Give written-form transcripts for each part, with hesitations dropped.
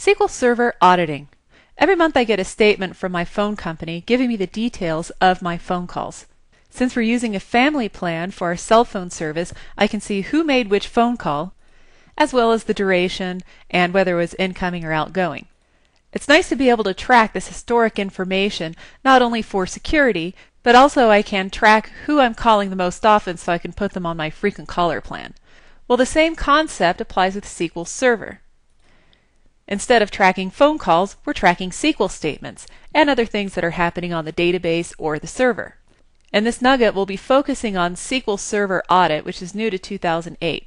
SQL Server auditing. Every month I get a statement from my phone company giving me the details of my phone calls. Since we're using a family plan for our cell phone service, I can see who made which phone call, as well as the duration and whether it was incoming or outgoing. It's nice to be able to track this historic information not only for security, but also I can track who I'm calling the most often so I can put them on my frequent caller plan. Well, the same concept applies with SQL Server. Instead of tracking phone calls, we're tracking SQL statements and other things that are happening on the database or the server. In this nugget, we'll be focusing on SQL Server Audit, which is new to 2008.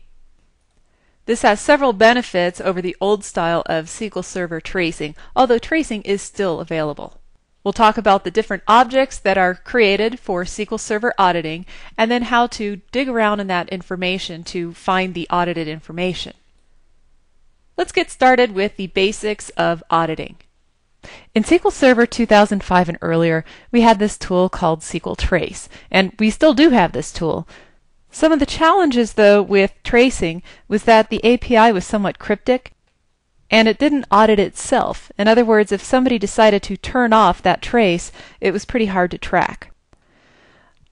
This has several benefits over the old style of SQL Server tracing, although tracing is still available. We'll talk about the different objects that are created for SQL Server auditing, and then how to dig around in that information to find the audited information. Let's get started with the basics of auditing. In SQL Server 2005 and earlier, we had this tool called SQL Trace, and we still do have this tool. Some of the challenges, though, with tracing was that the API was somewhat cryptic, and it didn't audit itself. In other words, if somebody decided to turn off that trace, it was pretty hard to track.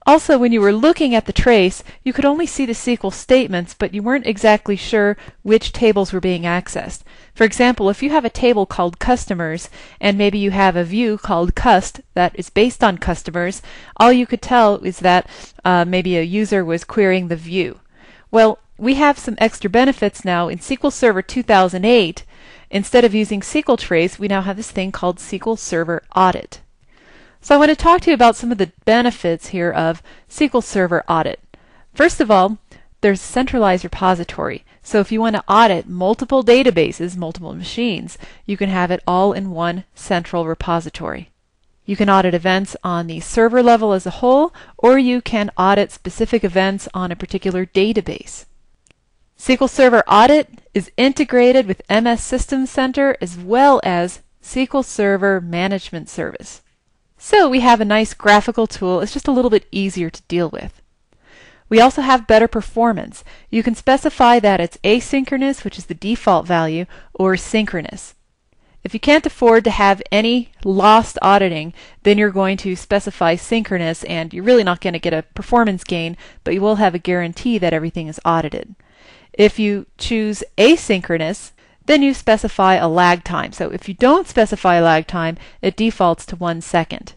Also, when you were looking at the trace, you could only see the SQL statements, but you weren't exactly sure which tables were being accessed. For example, if you have a table called Customers, and maybe you have a view called Cust that is based on customers, all you could tell is that maybe a user was querying the view. Well, we have some extra benefits now in SQL Server 2008. Instead of using SQL Trace, we now have this thing called SQL Server Audit. So I want to talk to you about some of the benefits here of SQL Server Audit. First of all, there's a centralized repository. So if you want to audit multiple databases, multiple machines, you can have it all in one central repository. You can audit events on the server level as a whole, or you can audit specific events on a particular database. SQL Server Audit is integrated with MS System Center as well as SQL Server Management Service. So we have a nice graphical tool. It's just a little bit easier to deal with. We also have better performance. You can specify that it's asynchronous, which is the default value, or synchronous. If you can't afford to have any lost auditing, then you're going to specify synchronous, and you're really not going to get a performance gain, but you will have a guarantee that everything is audited. If you choose asynchronous, then you specify a lag time. So if you don't specify a lag time, it defaults to 1 second.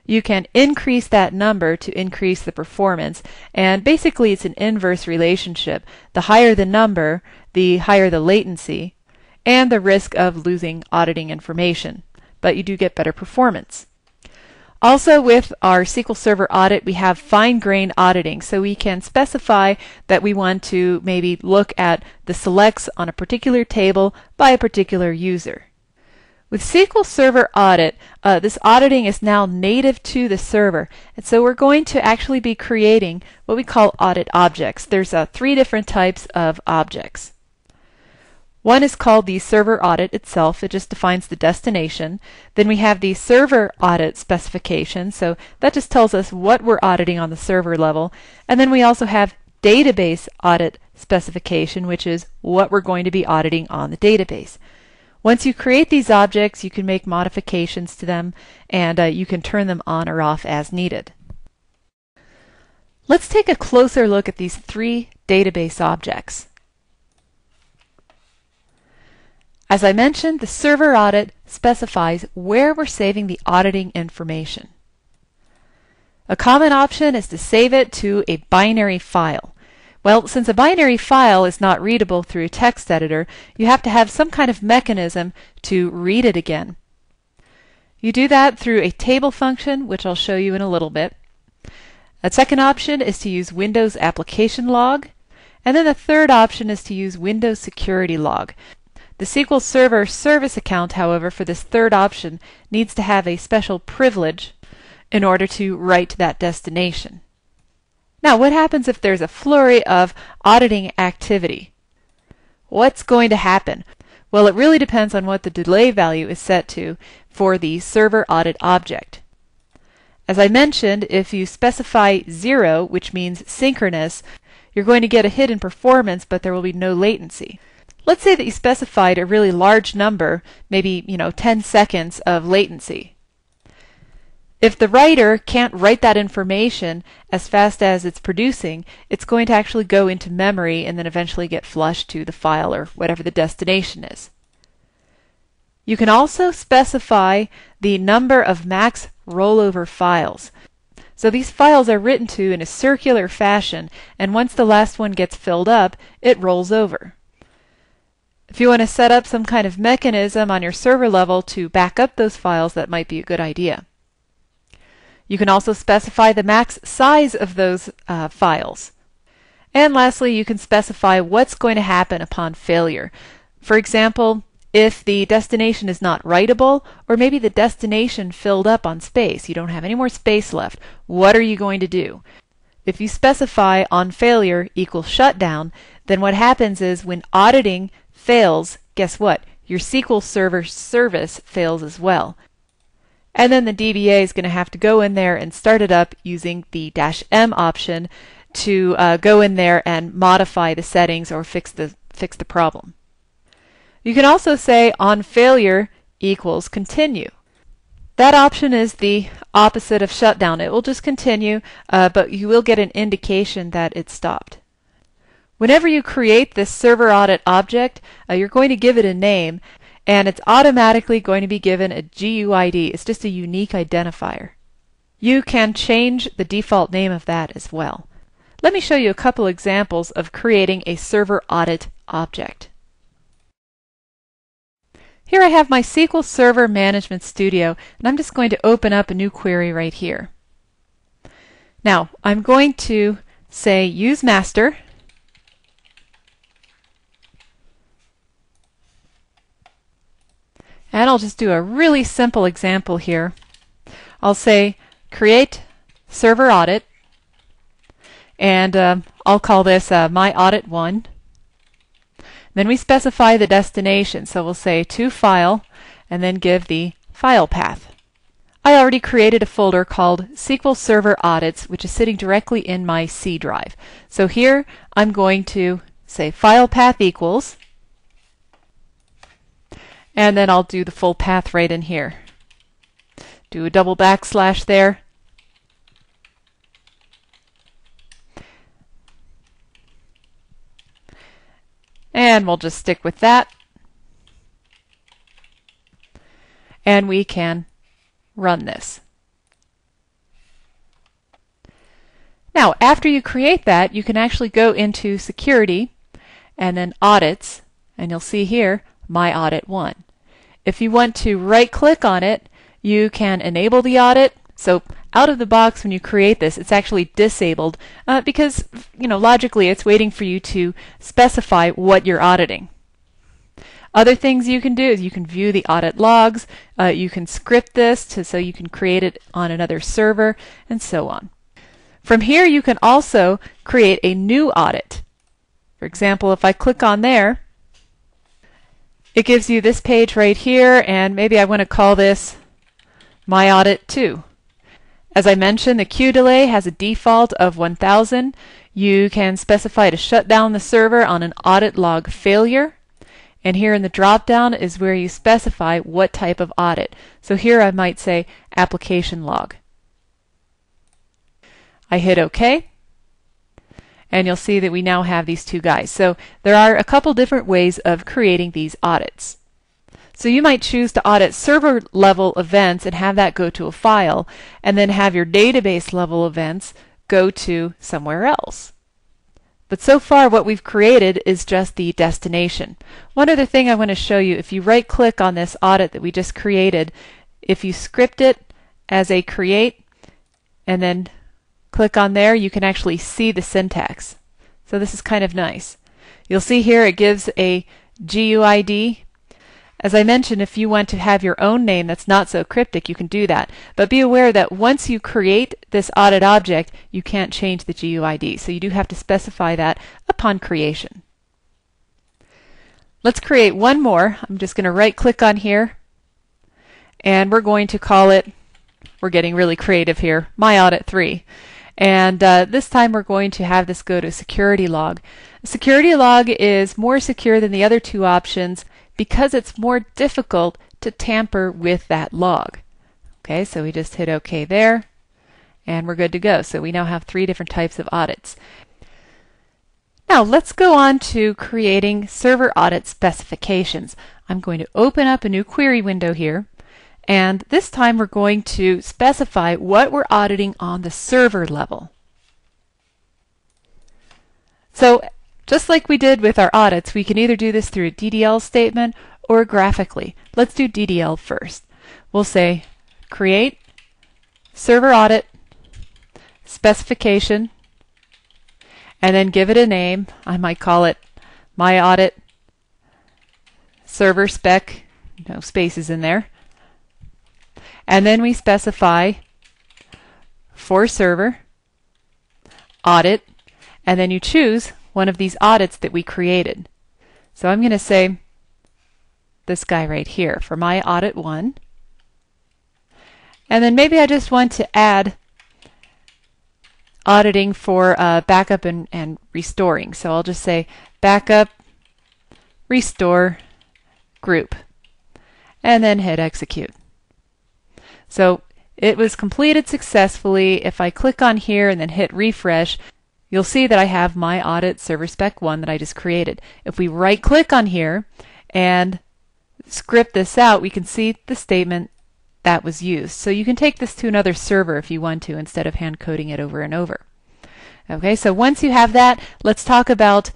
You can increase that number to increase the performance, and basically it's an inverse relationship. The higher the number, the higher the latency, and the risk of losing auditing information. But you do get better performance. Also, with our SQL Server Audit, we have fine-grained auditing, so we can specify that we want to maybe look at the selects on a particular table by a particular user. With SQL Server Audit, this auditing is now native to the server, and so we're going to actually be creating what we call audit objects. There's 3 different types of objects. One is called the server audit itself. It just defines the destination. Then we have the server audit specification. So that just tells us what we're auditing on the server level. And then we also have database audit specification, which is what we're going to be auditing on the database. Once you create these objects, you can make modifications to them, and you can turn them on or off as needed. Let's take a closer look at these 3 database objects. As I mentioned, the server audit specifies where we're saving the auditing information. A common option is to save it to a binary file. Well, since a binary file is not readable through a text editor, you have to have some kind of mechanism to read it again. You do that through a table function, which I'll show you in a little bit. A second option is to use Windows Application Log, and then the third option is to use Windows Security Log. The SQL Server Service account, however, for this third option needs to have a special privilege in order to write to that destination. Now, what happens if there's a flurry of auditing activity? What's going to happen? Well, it really depends on what the delay value is set to for the server audit object. As I mentioned, if you specify 0, which means synchronous, you're going to get a hit in performance, but there will be no latency. Let's say that you specified a really large number, maybe 10 seconds of latency. If the writer can't write that information as fast as it's producing, it's going to actually go into memory and then eventually get flushed to the file or whatever the destination is. You can also specify the number of max rollover files. So these files are written to in a circular fashion, and once the last one gets filled up, it rolls over. If you want to set up some kind of mechanism on your server level to back up those files, that might be a good idea. You can also specify the max size of those files. And lastly, you can specify what's going to happen upon failure. For example, if the destination is not writable, or maybe the destination filled up on space, you don't have any more space left, what are you going to do? If you specify on failure equals shutdown, then what happens is when auditing fails, guess what? Your SQL Server service fails as well. And then the DBA is going to have to go in there and start it up using the -M option to go in there and modify the settings or fix the problem. You can also say on failure equals continue. That option is the opposite of shutdown. It will just continue, but you will get an indication that it stopped. Whenever you create this server audit object, you're going to give it a name, and it's automatically going to be given a GUID. It's just a unique identifier. You can change the default name of that as well. Let me show you a couple examples of creating a server audit object. Here I have my SQL Server Management Studio, and I'm just going to open up a new query right here. Now, I'm going to say use master, and I'll just do a really simple example here. I'll say create server audit, and I'll call this my audit 1. Then we specify the destination, so we'll say to file and then give the file path. I already created a folder called SQL Server Audits, which is sitting directly in my C drive. So here I'm going to say file path equals, and then I'll do the full path right in here. Do a double backslash there. And we'll just stick with that. And we can run this. Now, after you create that, you can actually go into Security and then Audits, and you'll see here, My Audit 1. If you want to right-click on it, you can enable the audit. So out of the box, when you create this, it's actually disabled because, logically, it's waiting for you to specify what you're auditing. Other things you can do is you can view the audit logs, you can script this so you can create it on another server, and so on. From here, you can also create a new audit. For example, if I click on there, it gives you this page right here, and maybe I want to call this My Audit 2. As I mentioned, the queue delay has a default of 1000. You can specify to shut down the server on an audit log failure. And here in the drop-down is where you specify what type of audit. So here I might say application log. I hit OK. And you'll see that we now have these two guys. So there are a couple different ways of creating these audits. So you might choose to audit server level events and have that go to a file, and then have your database level events go to somewhere else. But so far what we've created is just the destination. One other thing I want to show you, if you right click on this audit that we just created, if you script it as a create and then click on there, you can actually see the syntax. So this is kind of nice. You'll see here it gives a GUID. As I mentioned, if you want to have your own name that's not so cryptic, you can do that. But be aware that once you create this audit object, you can't change the GUID. So you do have to specify that upon creation. Let's create one more. I'm just going to right click on here, and we're going to call it, we're getting really creative here, My Audit 3. And this time we're going to have this go to security log. Security log is more secure than the other two options because it's more difficult to tamper with that log. Okay, so we just hit OK there, and we're good to go. So we now have 3 different types of audits. Now let's go on to creating server audit specifications. I'm going to open up a new query window here, and this time we're going to specify what we're auditing on the server level. So just like we did with our audits, we can either do this through a DDL statement or graphically. Let's do DDL first. We'll say create server audit specification, and then give it a name. I might call it my audit server spec, no spaces in there. And then we specify for server audit, and then you choose one of these audits that we created. So I'm going to say this guy right here for my audit 1. And then maybe I just want to add auditing for backup and restoring. So I'll just say backup, restore, group, and then hit execute. So it was completed successfully. If I click on here and then hit refresh, you'll see that I have my audit server spec 1 that I just created. If we right click on here and script this out, we can see the statement that was used. So you can take this to another server if you want to, instead of hand coding it over and over. Okay, so once you have that, let's talk about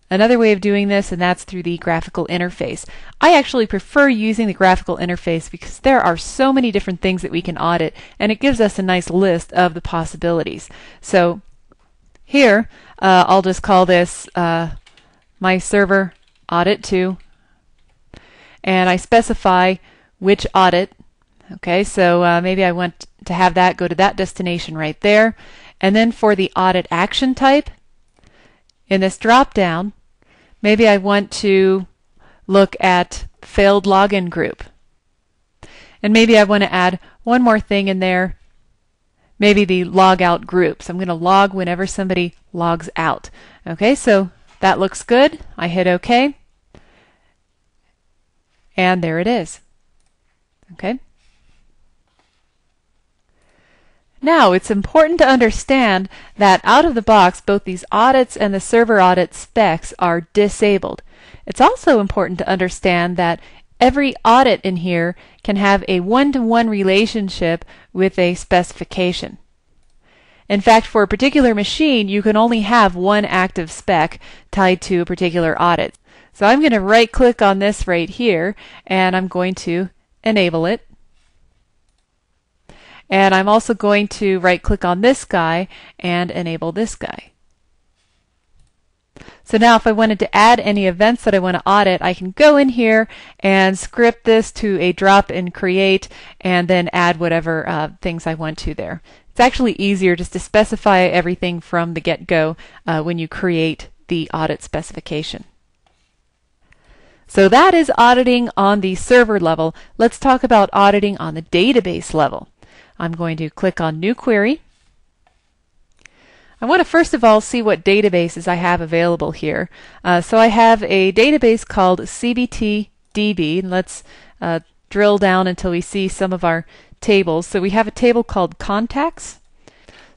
another way of doing this, and that's through the graphical interface. I actually prefer using the graphical interface because there are so many different things that we can audit, and it gives us a nice list of the possibilities. So here, I'll just call this my server audit 2, and I specify which audit. Okay, so maybe I want to have that go to that destination right there. And then for the audit action type, in this drop down, maybe I want to look at failed login group. And maybe I want to add one more thing in there, maybe the log out group. So I'm going to log whenever somebody logs out. Okay, so that looks good. I hit OK. And there it is. Okay. Now, it's important to understand that out of the box, both these audits and the server audit specs are disabled. It's also important to understand that every audit in here can have a one-to-one relationship with a specification. In fact, for a particular machine, you can only have one active spec tied to a particular audit. So I'm going to right-click on this right here, and I'm going to enable it. And I'm also going to right-click on this guy and enable this guy. So now if I wanted to add any events that I want to audit, I can go in here and script this to a drop and create, and then add whatever things I want to there. It's actually easier just to specify everything from the get-go when you create the audit specification. So that is auditing on the server level. Let's talk about auditing on the database level. I'm going to click on New Query. I want to first of all see what databases I have available here. So I have a database called CBTDB. Let's drill down until we see some of our tables. So we have a table called Contacts.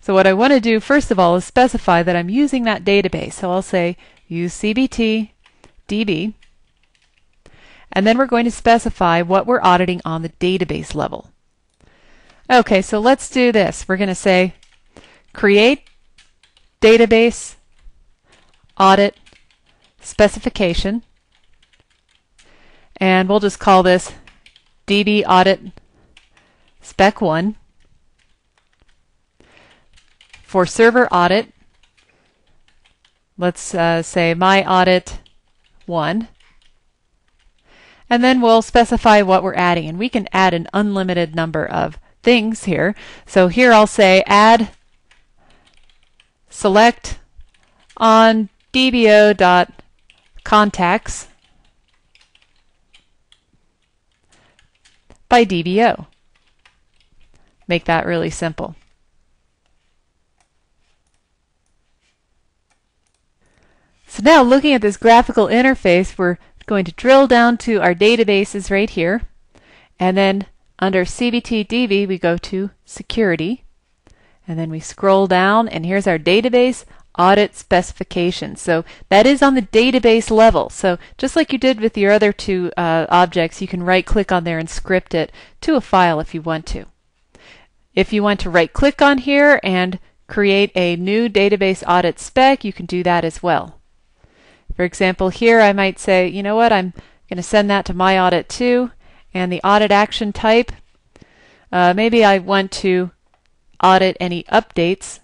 So what I want to do first of all is specify that I'm using that database. So I'll say use CBTDB. And then we're going to specify what we're auditing on the database level. Okay, so let's do this. We're going to say create database audit specification, and we'll just call this DB audit spec 1. For server audit, let's say my audit 1. And then we'll specify what we're adding, and we can add an unlimited number of things here. So here I'll say add select on dbo.contacts by DBO. Make that really simple. So now looking at this graphical interface, we're going to drill down to our databases right here, and then under CBT/DB we go to Security, and then we scroll down, and here's our database audit specifications. So that is on the database level. So just like you did with your other two objects, you can right click on there and script it to a file if you want to. If you want to right click on here and create a new database audit spec, you can do that as well. For example, here I might say, you know what, I'm going to send that to my audit too, and the audit action type, maybe I want to audit any updates,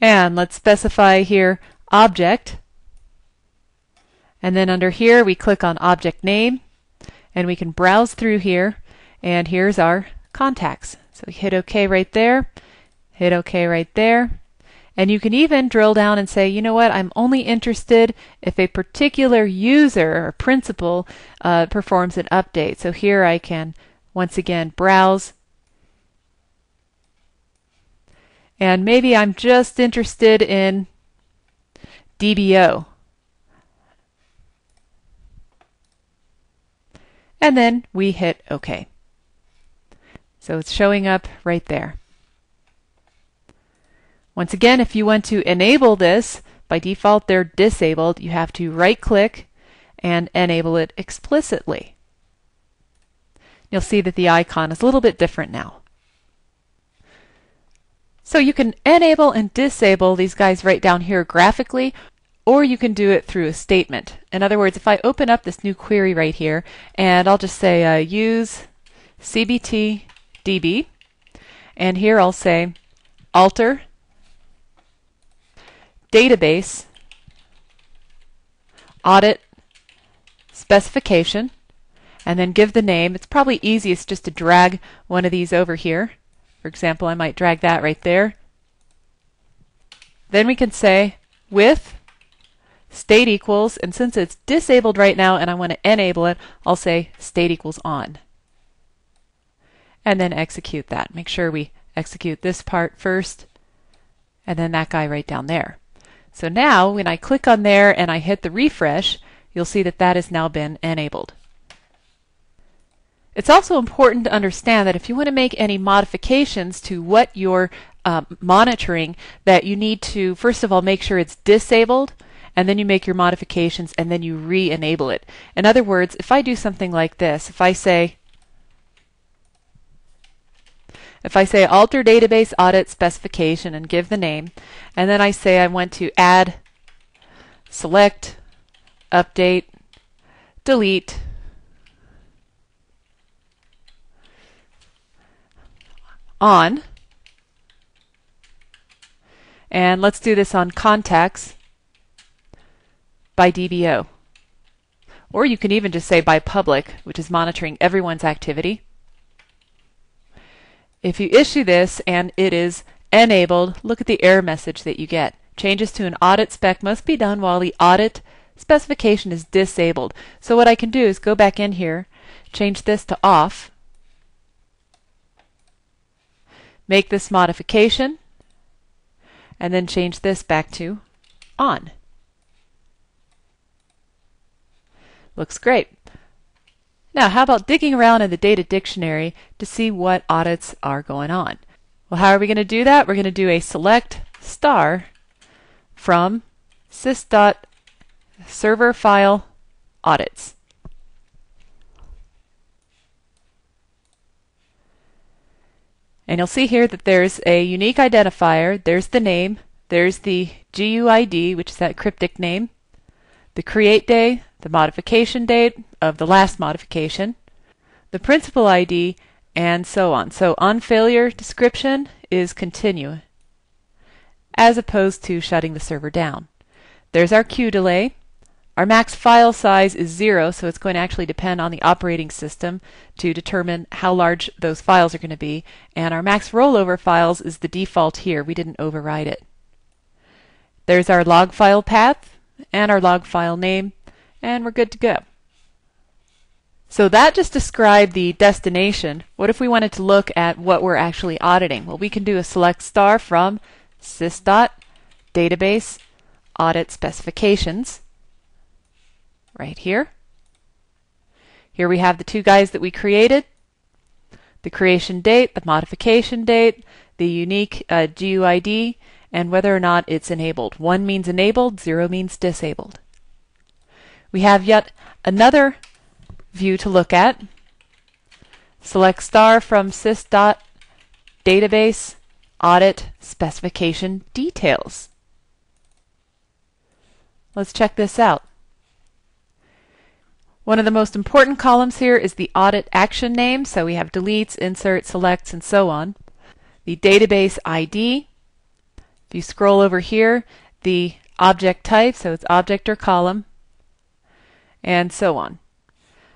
and let's specify here object, and then under here we click on object name, and we can browse through here, and here's our contacts. So we hit OK right there, hit OK right there, and you can even drill down and say, you know what, I'm only interested if a particular user or principal performs an update. So here I can once again browse, and maybe I'm just interested in DBO. And then we hit OK. So it's showing up right there. Once again, if you want to enable this, by default they're disabled. You have to right click and enable it explicitly. You'll see that the icon is a little bit different now. So you can enable and disable these guys right down here graphically, or you can do it through a statement. In other words, if I open up this new query right here, and I'll just say use CBT/DB, and here I'll say alter database audit specification, and then give the name. It's probably easiest just to drag one of these over here. For example, I might drag that right there. Then we can say with state equals, and since it's disabled right now and I want to enable it, I'll say state equals on. And then execute that. Make sure we execute this part first, and then that guy right down there. So now when I click on there and I hit the refresh, you'll see that that has now been enabled. It's also important to understand that if you want to make any modifications to what you're monitoring, that you need to first of all make sure it's disabled, and then you make your modifications and then you re-enable it. In other words, if I do something like this, if I say alter database audit specification and give the name, and then I say I want to add, select, update, delete, on, and let's do this on contacts by DBO. Or you can even just say by public, which is monitoring everyone's activity. If you issue this and it is enabled, look at the error message that you get. Changes to an audit spec must be done while the audit specification is disabled. So what I can do is go back in here, change this to off, make this modification, and then change this back to on. Looks great. Now, how about digging around in the data dictionary to see what audits are going on? Well, how are we going to do that? We're going to do a select star from sys.server file audits. And you'll see here that there's a unique identifier. There's the name. There's the GUID, which is that cryptic name. The create day, the modification date of the last modification, the principal ID, and so on. So on failure description is continue, as opposed to shutting the server down. There's our queue delay. Our max file size is 0, so it's going to actually depend on the operating system to determine how large those files are going to be. And our max rollover files is the default here. We didn't override it. There's our log file path and our log file name, and we're good to go. So that just described the destination. What if we wanted to look at what we're actually auditing? Well, we can do a select star from sys.database audit specifications right here. Here we have the two guys that we created, the creation date, the modification date, the unique GUID, and whether or not it's enabled. 1 means enabled, 0 means disabled. We have yet another view to look at. Select star from sys.database audit specification details. Let's check this out. One of the most important columns here is the audit action name, so we have deletes, inserts, selects, and so on. The database ID. If you scroll over here, the object type, so it's object or column, and so on.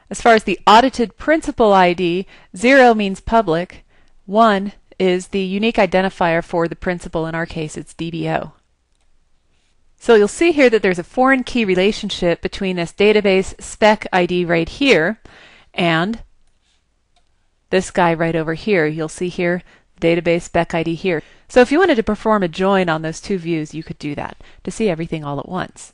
As far as the audited principal ID, 0 means public, 1 is the unique identifier for the principal, in our case it's DBO. So you'll see here that there's a foreign key relationship between this database spec ID right here and this guy right over here. You'll see here database spec ID here. So if you wanted to perform a join on those two views, you could do that to see everything all at once.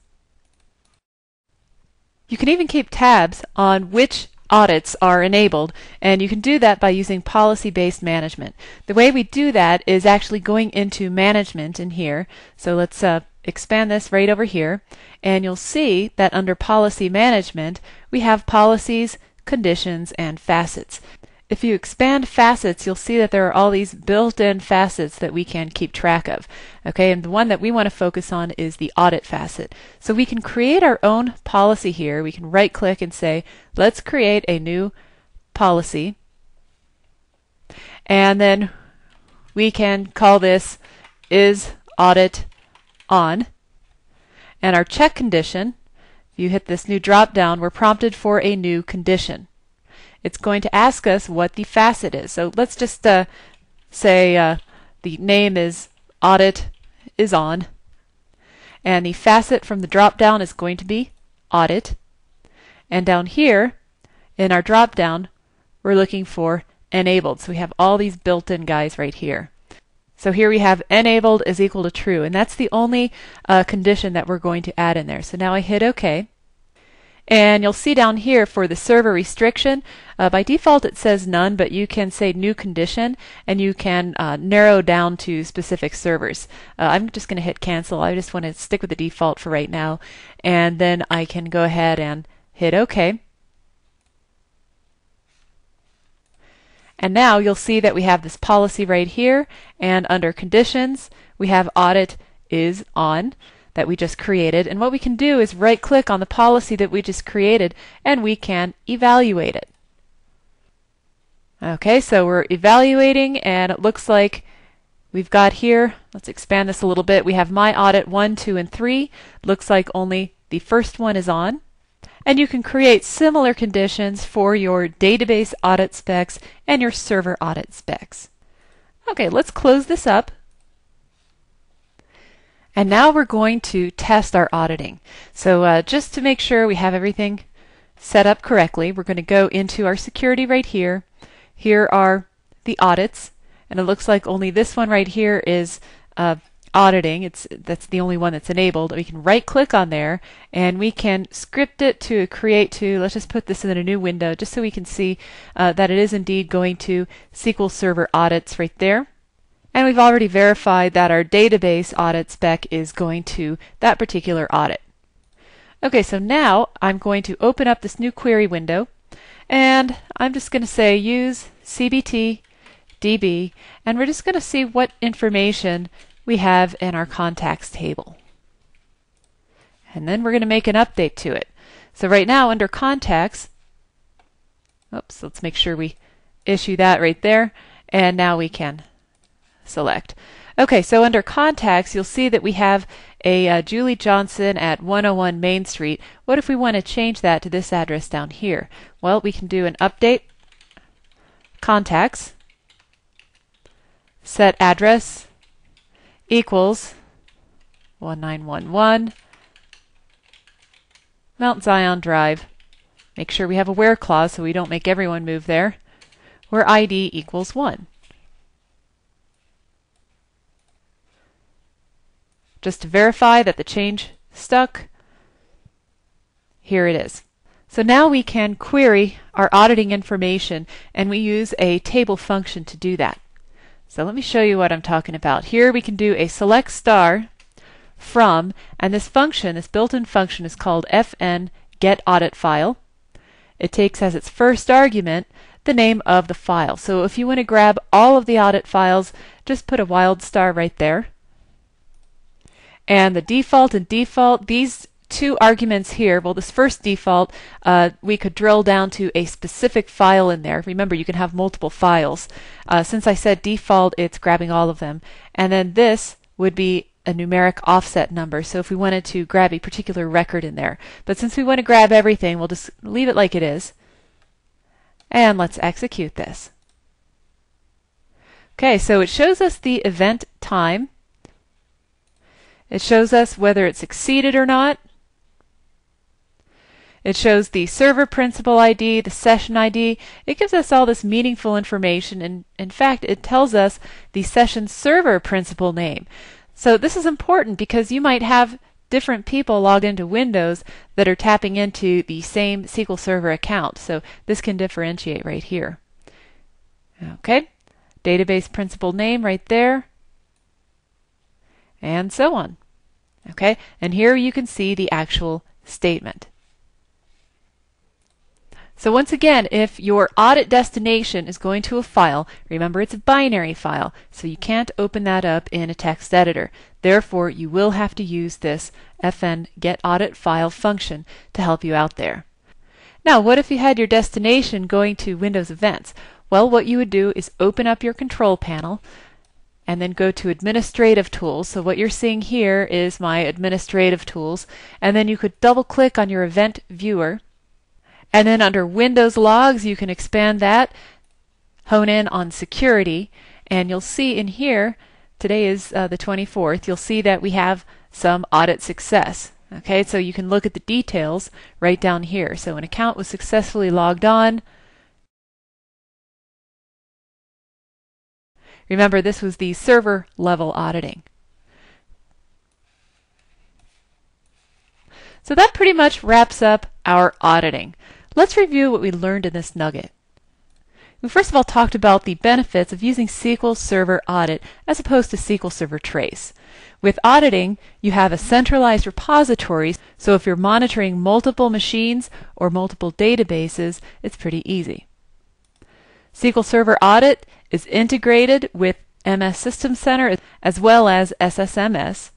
You can even keep tabs on which audits are enabled, and you can do that by using policy-based management. The way we do that is actually going into management in here. So let's expand this right over here, and you'll see that under policy management we have policies, conditions, and facets. If you expand facets, you'll see that there are all these built-in facets that we can keep track of. Okay, and the one that we want to focus on is the audit facet. So we can create our own policy here. We can right-click and say, let's create a new policy. And then we can call this is audit on. And our check condition, if you hit this new drop-down, we're prompted for a new condition. It's going to ask us what the facet is. So let's just say the name is audit is on, and the facet from the drop-down is going to be audit. And down here in our drop-down, we're looking for enabled. So we have all these built-in guys right here. So here we have enabled is equal to true, and that's the only condition that we're going to add in there. So now I hit OK. And you'll see down here for the server restriction, by default it says none, but you can say new condition and you can narrow down to specific servers. I'm just going to hit cancel. I just want to stick with the default for right now, and then I can go ahead and hit OK. And now you'll see that we have this policy right here, and under conditions we have audit is on that we just created, and what we can do is right click on the policy that we just created and we can evaluate it. Okay, so we're evaluating, and it looks like we've got here, let's expand this a little bit, we have my audit 1, 2, and 3. Looks like only the first one is on. And you can create similar conditions for your database audit specs and your server audit specs. Okay, let's close this up. And now we're going to test our auditing. So just to make sure we have everything set up correctly, we're going to go into our security right here. Here are the audits, and it looks like only this one right here is auditing. That's the only one that's enabled. We can right click on there and we can script it to create to, let's just put this in a new window just so we can see that it is indeed going to SQL Server audits right there. And we've already verified that our database audit spec is going to that particular audit. Okay, so now I'm going to open up this new query window, and I'm just going to say use CBT DB, and we're just going to see what information we have in our contacts table. And then we're going to make an update to it. So right now under contacts, oops, let's make sure we issue that right there, and now we can select. Okay, so under contacts you'll see that we have a Julie Johnson at 101 Main Street. What if we want to change that to this address down here? Well, we can do an update contacts set address equals 1911 Mount Zion Drive. Make sure we have a where clause so we don't make everyone move there, where ID equals 1. Just to verify that the change stuck. Here it is. So now we can query our auditing information, and we use a table function to do that. So let me show you what I'm talking about. Here we can do a select star from, and this function, this built-in function, is called fn get audit file. It takes as its first argument the name of the file. So if you want to grab all of the audit files, just put a wild star right there. And the default and default, these two arguments here, well, this first default, we could drill down to a specific file in there. Remember, you can have multiple files. Since I said default, it's grabbing all of them. And then this would be a numeric offset number, so if we wanted to grab a particular record in there. But since we want to grab everything, we'll just leave it like it is. And let's execute this. Okay, so it shows us the event time. It shows us whether it succeeded or not. It shows the server principal ID, the session ID. It gives us all this meaningful information, and in fact, it tells us the session server principal name. So this is important because you might have different people logged into Windows that are tapping into the same SQL Server account. So this can differentiate right here. Okay, database principal name right there, and so on. Okay, and here you can see the actual statement. So once again, if your audit destination is going to a file, remember it's a binary file, so you can't open that up in a text editor. Therefore, you will have to use this fn get audit file function to help you out there. Now, what if you had your destination going to Windows Events? Well, what you would do is open up your control panel and then go to Administrative Tools. So what you're seeing here is my Administrative Tools, and then you could double click on your event viewer. And then under Windows Logs, you can expand that, hone in on Security, and you'll see in here, today is the 24th, you'll see that we have some audit success. Okay, so you can look at the details right down here. So an account was successfully logged on. Remember, this was the server level auditing. So that pretty much wraps up our auditing. Let's review what we learned in this nugget. We first of all talked about the benefits of using SQL Server Audit as opposed to SQL Server Trace. With auditing, you have a centralized repository, so if you're monitoring multiple machines or multiple databases, it's pretty easy. SQL Server Audit is integrated with MS System Center as well as SSMS.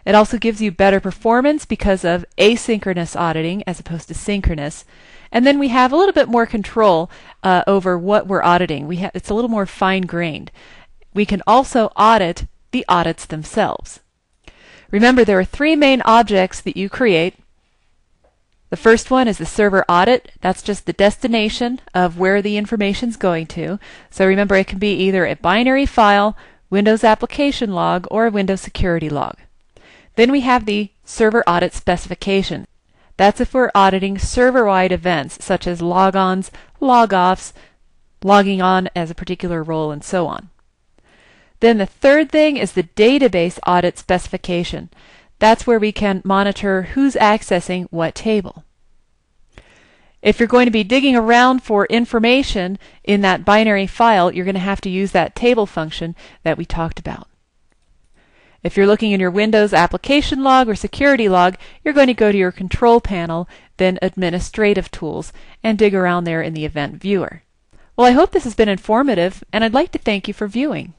It also gives you better performance because of asynchronous auditing as opposed to synchronous. And then we have a little bit more control over what we're auditing. It's a little more fine-grained. We can also audit the audits themselves. Remember, there are three main objects that you create. The first one is the server audit. That's just the destination of where the information's going to. So remember, it can be either a binary file, Windows application log, or a Windows security log. Then we have the server audit specification. That's if we're auditing server-wide events such as logons, logoffs, logging on as a particular role, and so on. Then the third thing is the database audit specification. That's where we can monitor who's accessing what table. If you're going to be digging around for information in that binary file, you're going to have to use that table function that we talked about. If you're looking in your Windows application log or security log, you're going to go to your control panel, then Administrative Tools, and dig around there in the event viewer. Well, I hope this has been informative, and I'd like to thank you for viewing.